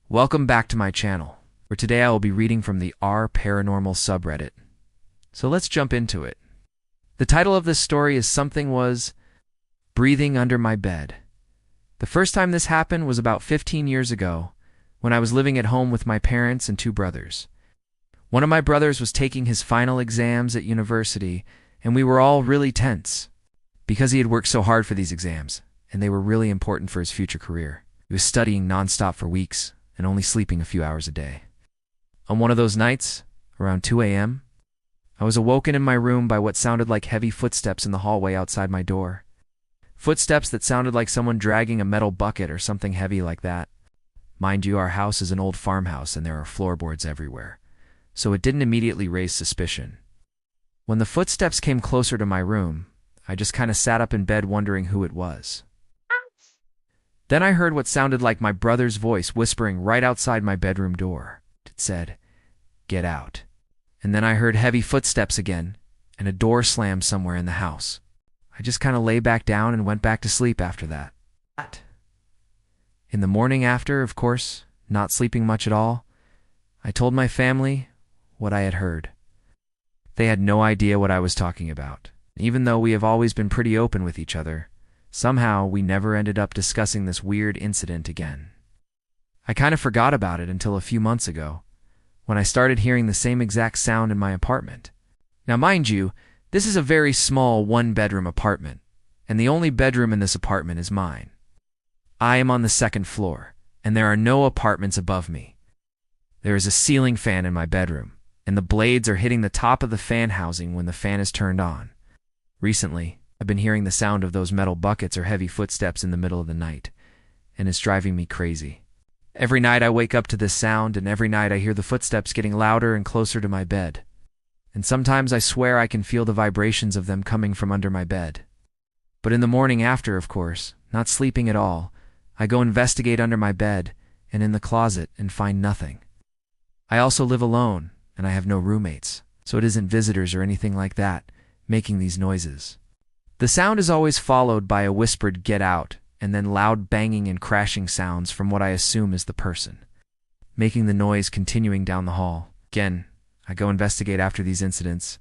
Welcome back to my channel, where today I will be reading from the Paranormal subreddit. So let's jump into it. The title of this story is Something Was Breathing Under My Bed. The first time this happened was about 15 years ago, when I was living at home with my parents and two brothers. One of my brothers was taking his final exams at university, and we were all really tense, because he had worked so hard for these exams, and they were really important for his future career. He was studying nonstop for weeks, and only sleeping a few hours a day. On one of those nights, around 2 a.m., I was awoken in my room by what sounded like heavy footsteps in the hallway outside my door. Footsteps that sounded like someone dragging a metal bucket or something heavy like that. Mind you, our house is an old farmhouse and there are floorboards everywhere, so it didn't immediately raise suspicion. When the footsteps came closer to my room, I just kind of sat up in bed wondering who it was. Then I heard what sounded like my brother's voice whispering right outside my bedroom door. It said, "Get out." And then I heard heavy footsteps again, and a door slammed somewhere in the house. I just kind of lay back down and went back to sleep after that. In the morning after, of course, not sleeping much at all, I told my family what I had heard. They had no idea what I was talking about. Even though we have always been pretty open with each other, somehow we never ended up discussing this weird incident again. I kind of forgot about it until a few months ago, when I started hearing the same exact sound in my apartment. Now mind you, this is a very small one-bedroom apartment, and the only bedroom in this apartment is mine. I am on the second floor, and there are no apartments above me. There is a ceiling fan in my bedroom, and the blades are hitting the top of the fan housing when the fan is turned on. Recently, I've been hearing the sound of those metal buckets or heavy footsteps in the middle of the night, and it's driving me crazy. Every night I wake up to this sound, and every night I hear the footsteps getting louder and closer to my bed. And sometimes I swear I can feel the vibrations of them coming from under my bed. But in the morning after, of course, not sleeping at all, I go investigate under my bed and in the closet and find nothing. I also live alone, and I have no roommates, so it isn't visitors or anything like that making these noises. The sound is always followed by a whispered "get out" and then loud banging and crashing sounds from what I assume is the person, making the noise continuing down the hall. Again, I go investigate after these incidents,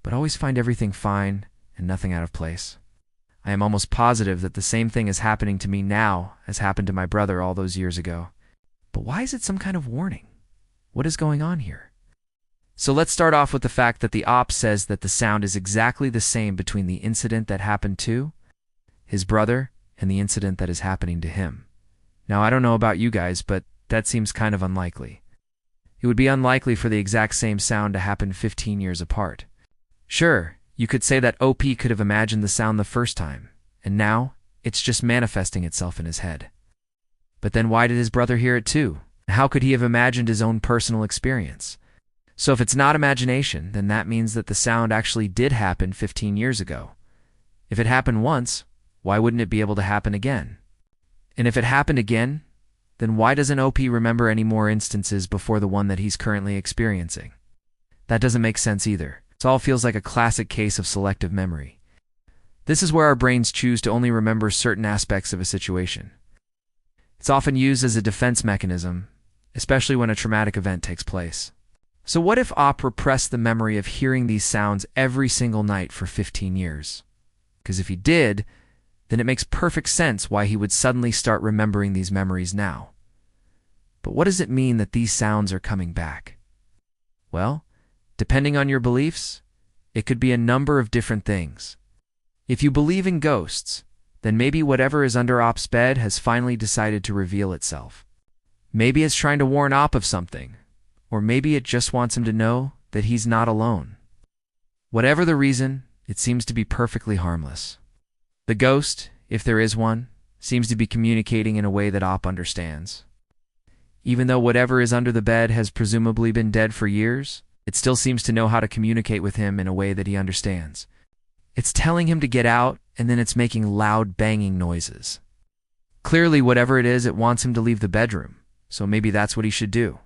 but always find everything fine and nothing out of place. I am almost positive that the same thing is happening to me now as happened to my brother all those years ago. But why is it some kind of warning? What is going on here? So let's start off with the fact that the op says that the sound is exactly the same between the incident that happened to his brother and the incident that is happening to him. Now, I don't know about you guys, but that seems kind of unlikely. It would be unlikely for the exact same sound to happen 15 years apart. Sure, you could say that OP could have imagined the sound the first time, and now it's just manifesting itself in his head. But then why did his brother hear it too? How could he have imagined his own personal experience? So if it's not imagination, then that means that the sound actually did happen 15 years ago. If it happened once, why wouldn't it be able to happen again? And if it happened again, then why doesn't OP remember any more instances before the one that he's currently experiencing? That doesn't make sense either. It all feels like a classic case of selective memory. This is where our brains choose to only remember certain aspects of a situation. It's often used as a defense mechanism, especially when a traumatic event takes place. So what if OP repressed the memory of hearing these sounds every single night for 15 years? Because if he did, then it makes perfect sense why he would suddenly start remembering these memories now. But what does it mean that these sounds are coming back? Well, depending on your beliefs, it could be a number of different things. If you believe in ghosts, then maybe whatever is under OP's bed has finally decided to reveal itself. Maybe it's trying to warn OP of something. Or maybe it just wants him to know that he's not alone. Whatever the reason, it seems to be perfectly harmless. The ghost, if there is one, seems to be communicating in a way that OP understands. Even though whatever is under the bed has presumably been dead for years, it still seems to know how to communicate with him in a way that he understands. It's telling him to get out, and then it's making loud banging noises. Clearly, whatever it is, it wants him to leave the bedroom, so maybe that's what he should do.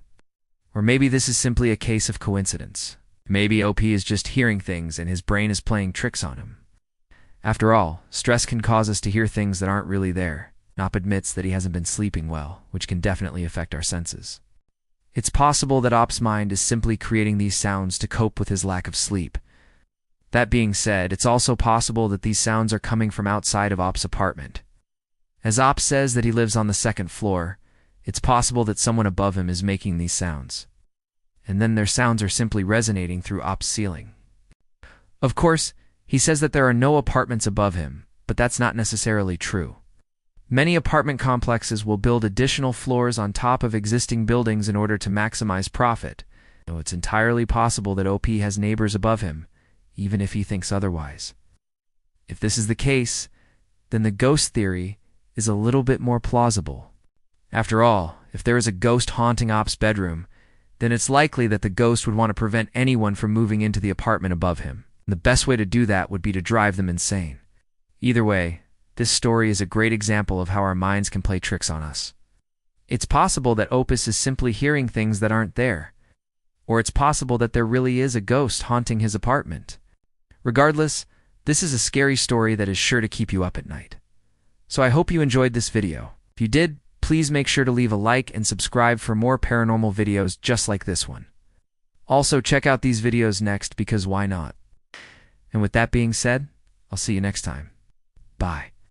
Or maybe this is simply a case of coincidence. Maybe OP is just hearing things and his brain is playing tricks on him. After all, stress can cause us to hear things that aren't really there. Op admits that he hasn't been sleeping well, which can definitely affect our senses. It's possible that Op's mind is simply creating these sounds to cope with his lack of sleep. That being said, it's also possible that these sounds are coming from outside of Op's apartment. As Op says that he lives on the second floor, it's possible that someone above him is making these sounds. And then their sounds are simply resonating through Op's ceiling. Of course, he says that there are no apartments above him, but that's not necessarily true. Many apartment complexes will build additional floors on top of existing buildings in order to maximize profit. So it's entirely possible that OP has neighbors above him, even if he thinks otherwise. If this is the case, then the ghost theory is a little bit more plausible. After all, if there is a ghost haunting Op's bedroom, then it's likely that the ghost would want to prevent anyone from moving into the apartment above him. The best way to do that would be to drive them insane. Either way, this story is a great example of how our minds can play tricks on us. It's possible that Opus is simply hearing things that aren't there. Or it's possible that there really is a ghost haunting his apartment. Regardless, this is a scary story that is sure to keep you up at night. So I hope you enjoyed this video. If you did, please make sure to leave a like and subscribe for more paranormal videos just like this one. Also, check out these videos next because why not? And with that being said, I'll see you next time. Bye.